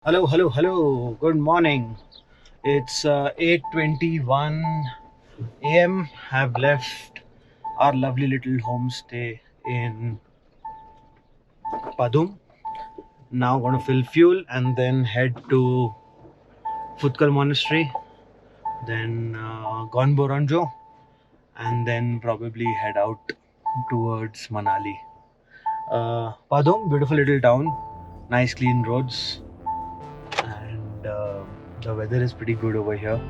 Hello, hello, hello. Good morning. It's 8:21 a.m. Have left our lovely little homestay in Padum. Now going to fill fuel and then head to Phuktal Monastery, then Gonbo Rangjon, and then probably head out towards Manali. Padum, beautiful little town, nice clean roads, and the weather is pretty good over here.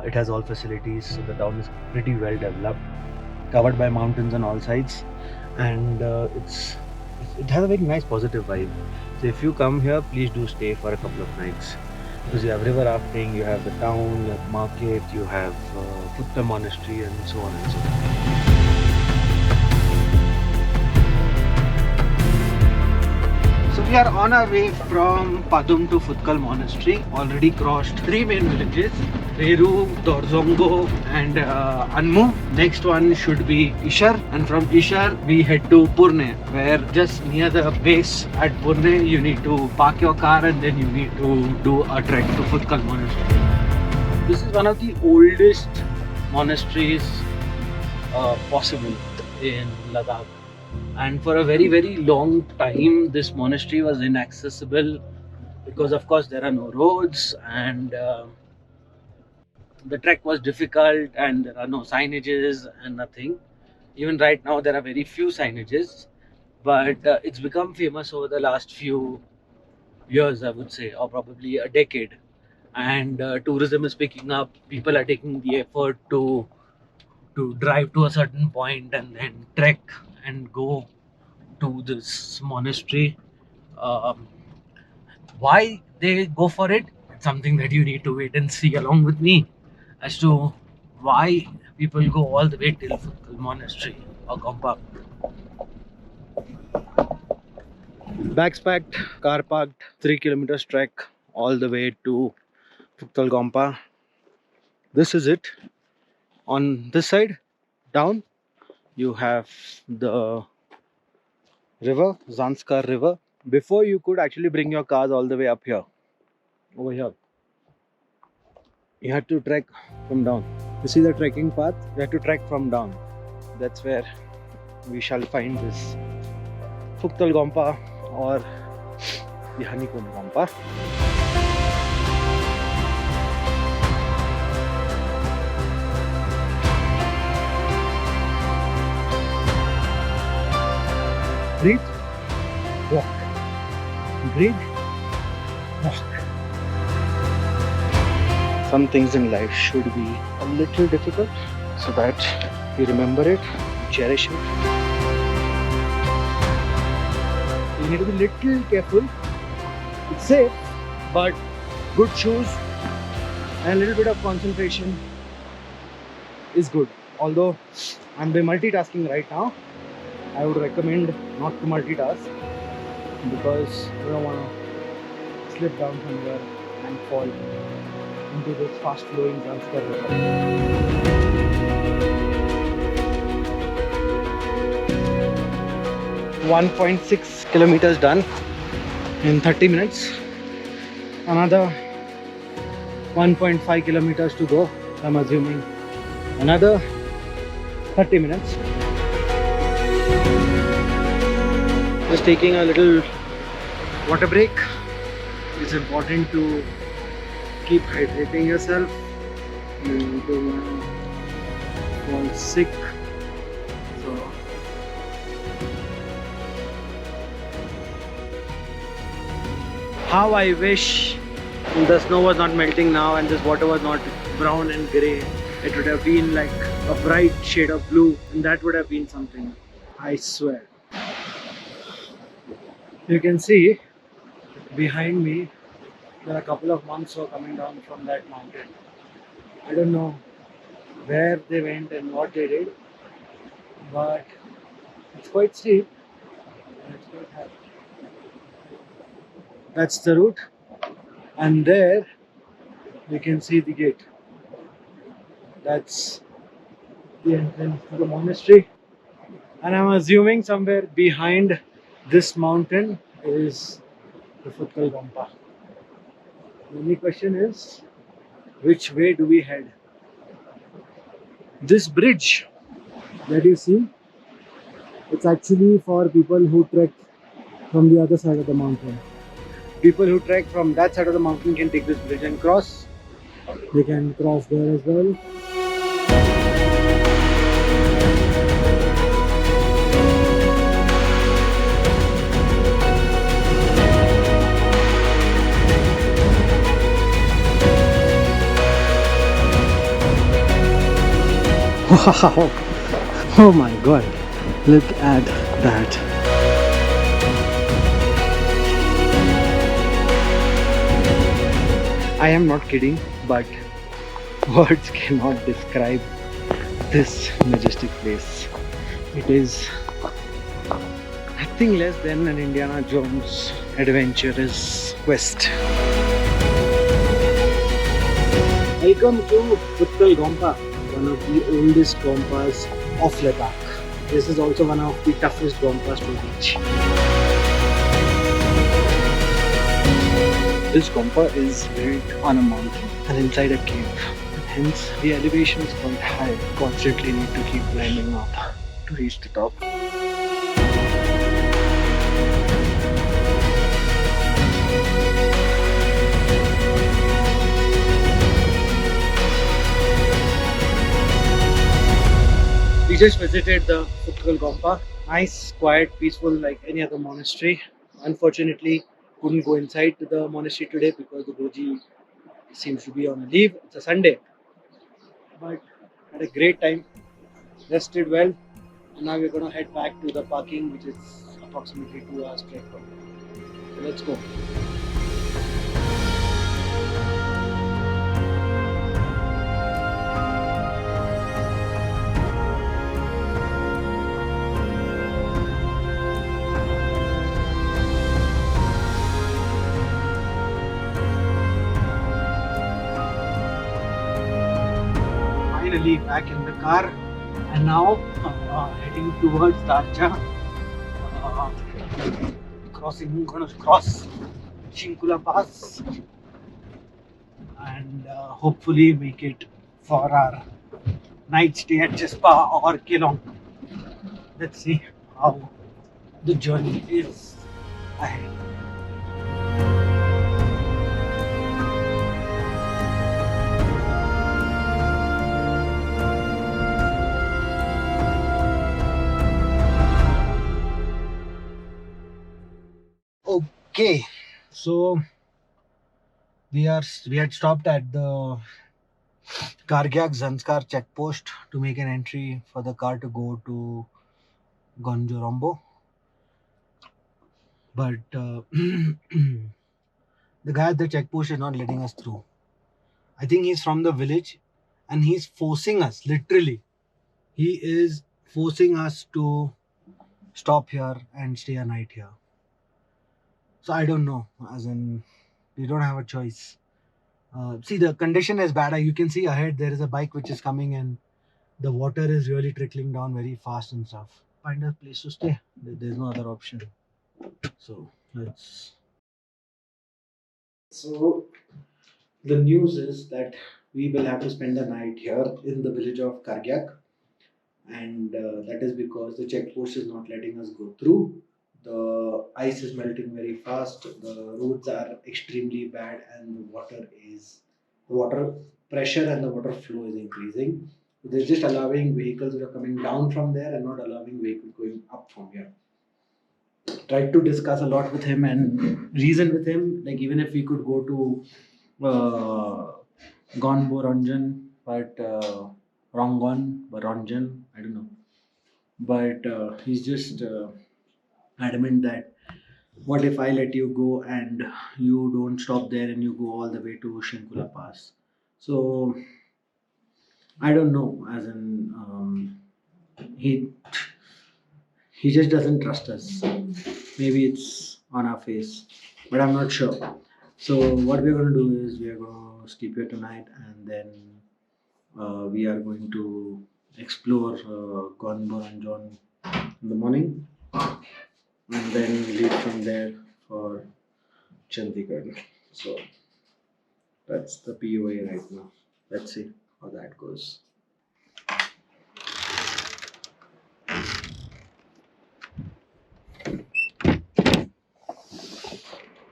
It has all facilities, so the town is pretty well developed, covered by mountains on all sides, and it has a very nice positive vibe. So if you come here, please do stay for a couple of nights because you have river rafting, you have the town, you have market, you have Phuktal Monastery, and so on and so on. So we are on our way from Padum to Phuktal Monastery. Already crossed three main villages: Reru, Dorzongo, and Anmu. Next one should be Ishar, and from Ishar we head to Purne, where just near the base at Purne you need to park your car and then you need to do a trek to Phuktal Monastery. This is one of the oldest monasteries possible in Ladakh. And for a very long time this monastery was inaccessible because of course there are no roads, and the trek was difficult, and there are no signages and nothing. Even right now there are very few signages, but it's become famous over the last few years, I would say, or probably a decade. And tourism is picking up. People are taking the effort to drive to a certain point and then trek and go to this monastery. Um, why they go for it? It's something that you need to wait and see along with me as to why people go all the way till Phuktal Monastery or Gumbok. Bags packed, car parked, 3 kilometers trek all the way to Phuktal Gompa. This is it. On this side, down, you have the river, Zanskar river. Before you could actually bring your cars all the way up here, over here. You had to trek from down. You see the trekking path? You have to trek from down. That's where we shall find this Phuktal Gompa or the honeycomb Gompa. Breathe, walk. Breathe, walk. Some things in life should be a little difficult so that you remember it, cherish it. You need to be little careful. It's safe, but good shoes and a little bit of concentration is good. Although I'm multitasking right now, I would recommend not to multitask because you don't want to slip down from here and fall into this fast flowing Zanskar river. 1.6 kilometers done in 30 minutes. Another 1.5 kilometers to go. I'm assuming another 30 minutes. Just taking a little water break. It's important to keep hydrating yourself. You don't want to fall sick. So how I wish the snow was not melting now and this water was not brown and grey. It would have been like a bright shade of blue, and that would have been something, I swear. You can see behind me there are a couple of monks who are coming down from that mountain. I don't know where they went and what they did, but it's quite steep and it's quite high. That's the route, and there you can see the gate. That's the entrance to the monastery, and I'm assuming somewhere behind this mountain is the Phuktal Gompa. The only question is, which way do we head? This bridge that you see, it's actually for people who trek from the other side of the mountain. People who trek from that side of the mountain can take this bridge and cross. They can cross there as well. Wow! Oh my god! Look at that! I am not kidding, but words cannot describe this majestic place. It is nothing less than an Indiana Jones adventurous quest. Welcome to Phuktal Gumbok, one of the oldest gompas of Ladakh. This is also one of the toughest gompas to reach. This gompa is built on a mountain and inside a cave. Hence, the elevation is quite high. Constantly need to keep climbing up to reach the top. We just visited the Phuktal Gompa. Nice, quiet, peaceful like any other monastery. Unfortunately, couldn't go inside to the monastery today because the Guruji seems to be on a leave. It's a Sunday. But had a great time, rested well. And now we're going to head back to the parking, which is approximately 2 hours trek from here. So let's go. Finally back in the car and now heading towards Darja. Gonna cross Shinkula Pass and hopefully make it for our night stay at Chispa or Kelong. Let's see how the journey is ahead. Okay, so we had stopped at the Kargyak Zanskar checkpost to make an entry for the car to go to Gonjo, but the guy at the checkpost is not letting us through. I think he's from the village and he's forcing us, literally. He is forcing us to stop here and stay a night here. So I don't know, as in, we don't have a choice. See, the condition is bad. You can see ahead there is a bike which is coming and the water is really trickling down very fast and stuff. Find a place to stay. There's no other option. So let's. So the news is that we will have to spend the night here in the village of Kargyak, and that is because the checkpost is not letting us go through. The ice is melting very fast. The roads are extremely bad, and the water pressure and the water flow is increasing. So they're just allowing vehicles that are coming down from there and not allowing vehicles going up from here. Tried to discuss a lot with him and reason with him, like even if we could go to Gonbo Rangjon, but Ranjan, I don't know. But he's just adamant that what if I let you go and you don't stop there and you go all the way to Shinkula Pass? So I don't know, as in he he just doesn't trust us. Maybe it's on our face, but I'm not sure. So what we're going to do is we are going to sleep here tonight, and then we are going to explore Gonbo Rangjon in the morning, and then leave from there for Chandigarh. So That's the POA right now. Let's see how that goes.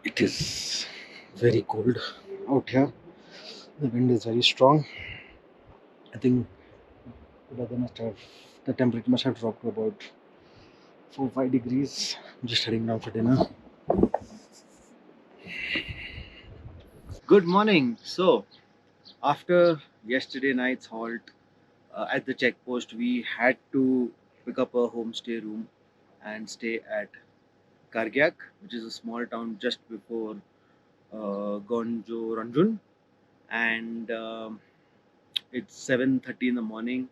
It is very cold out here. The wind is very strong. I think the temperature must have dropped to about 4-5 degrees. I'm just heading down for dinner. Good morning. So, after yesterday night's halt at the checkpost, we had to pick up a homestay room and stay at Kargyak, which is a small town just before Gonbo Rangjon, and it's 7:30 in the morning.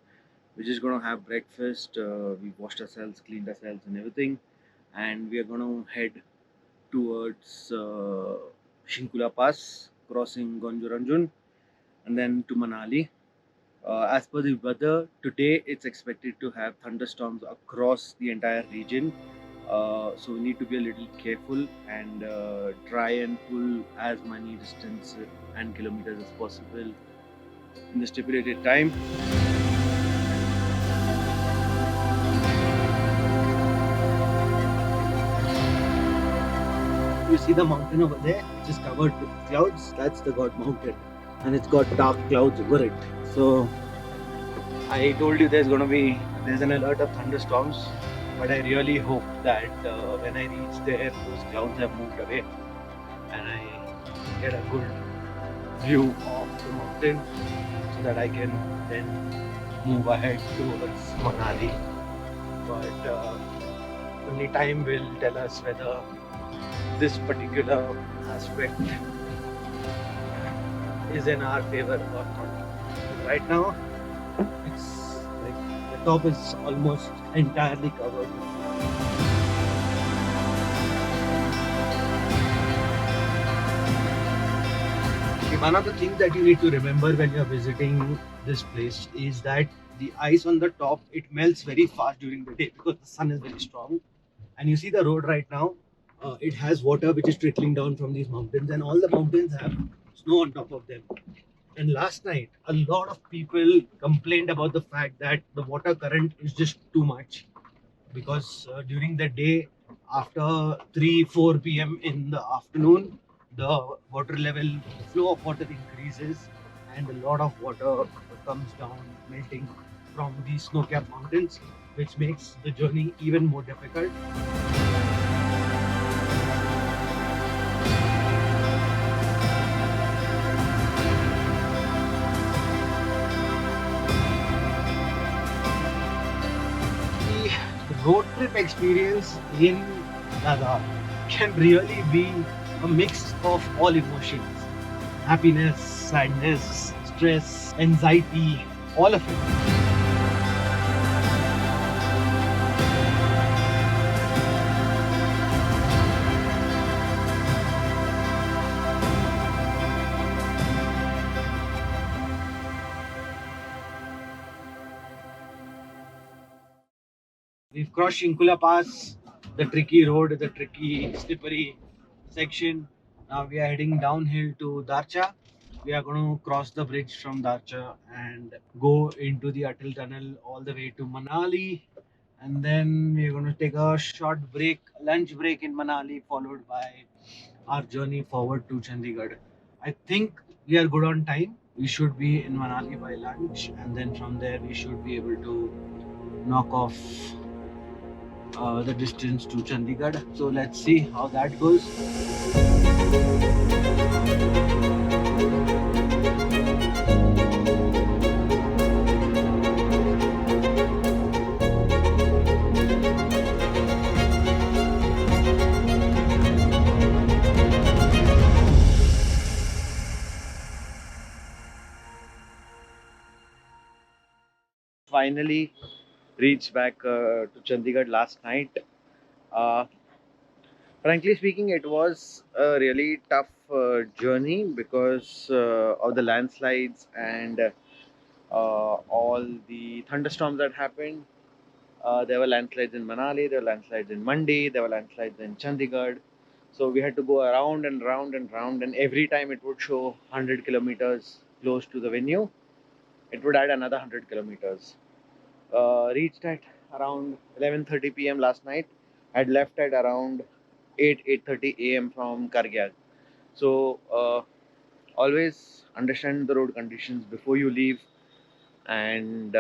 We're just gonna have breakfast. We washed ourselves, cleaned ourselves, and everything, and we are gonna head towards Shinkula Pass, crossing Gonbo Rangjon, and then to Manali. As per the weather, today it's expected to have thunderstorms across the entire region. So we need to be a little careful and try and pull as many distance and kilometers as possible in the stipulated time. You see the mountain over there, which is covered with clouds. That's the God Mountain, and it's got dark clouds over it. So I told you there's an alert of thunderstorms, but I really hope that when I reach there, those clouds have moved away and I get a good view of the mountain so that I can then move ahead towards Manali. But only time will tell us whether this particular aspect is in our favor or not. Right now, it's like the top is almost entirely covered. One of the things that you need to remember when you're visiting this place is that the ice on the top, it melts very fast during the day because the sun is very strong. And you see the road right now, it has water which is trickling down from these mountains, and all the mountains have snow on top of them. And last night, a lot of people complained about the fact that the water current is just too much because during the day, after 3-4 p.m. in the afternoon, the water level, the flow of water increases, and a lot of water comes down, melting from these snow-capped mountains, which makes the journey even more difficult. The road trip experience in Ladakh can really be a mix of all emotions: happiness, sadness, stress, anxiety, all of it. We've crossed Shinkula Pass, the tricky road, the tricky, slippery section. Now we are heading downhill to Darcha. We are going to cross the bridge from Darcha and go into the Atal Tunnel all the way to Manali. And then we're going to take a short break, lunch break in Manali, followed by our journey forward to Chandigarh. I think we are good on time. We should be in Manali by lunch, and then from there we should be able to knock off the distance to Chandigarh. So let's see how that goes. Finally reached back to Chandigarh last night. Uh, Frankly speaking, it was a really tough journey because of the landslides and all the thunderstorms that happened. There were landslides in Manali, there were landslides in Mandi, there were landslides in Chandigarh. So we had to go around and round and round, and every time it would show 100 kilometers close to the venue, it would add another 100 kilometers. Reached at around 11:30 p.m. last night. Had left at around 8:30 a.m. from Kargyak. So always understand the road conditions before you leave, and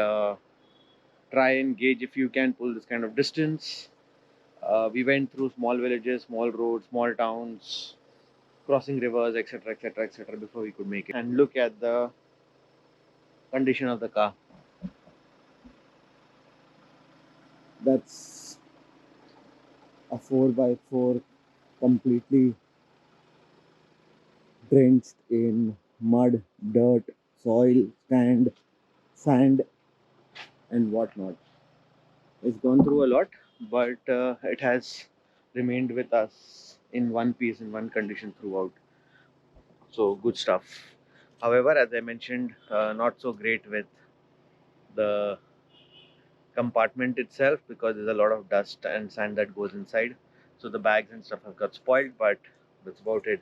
try and gauge if you can pull this kind of distance. We went through small villages, small roads, small towns, crossing rivers, etc., etc., etc., before we could make it. And look at the condition of the car. That's a 4x4 completely drenched in mud, dirt, soil, sand, and whatnot. It's gone through a lot, but it has remained with us in one piece, in one condition throughout. So good stuff. However, as I mentioned, not so great with the compartment itself because there's a lot of dust and sand that goes inside. So the bags and stuff have got spoiled, but that's about it.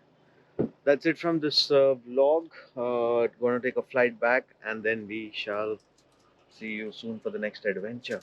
That's it from this vlog. Going to take a flight back, and then we shall see you soon for the next adventure.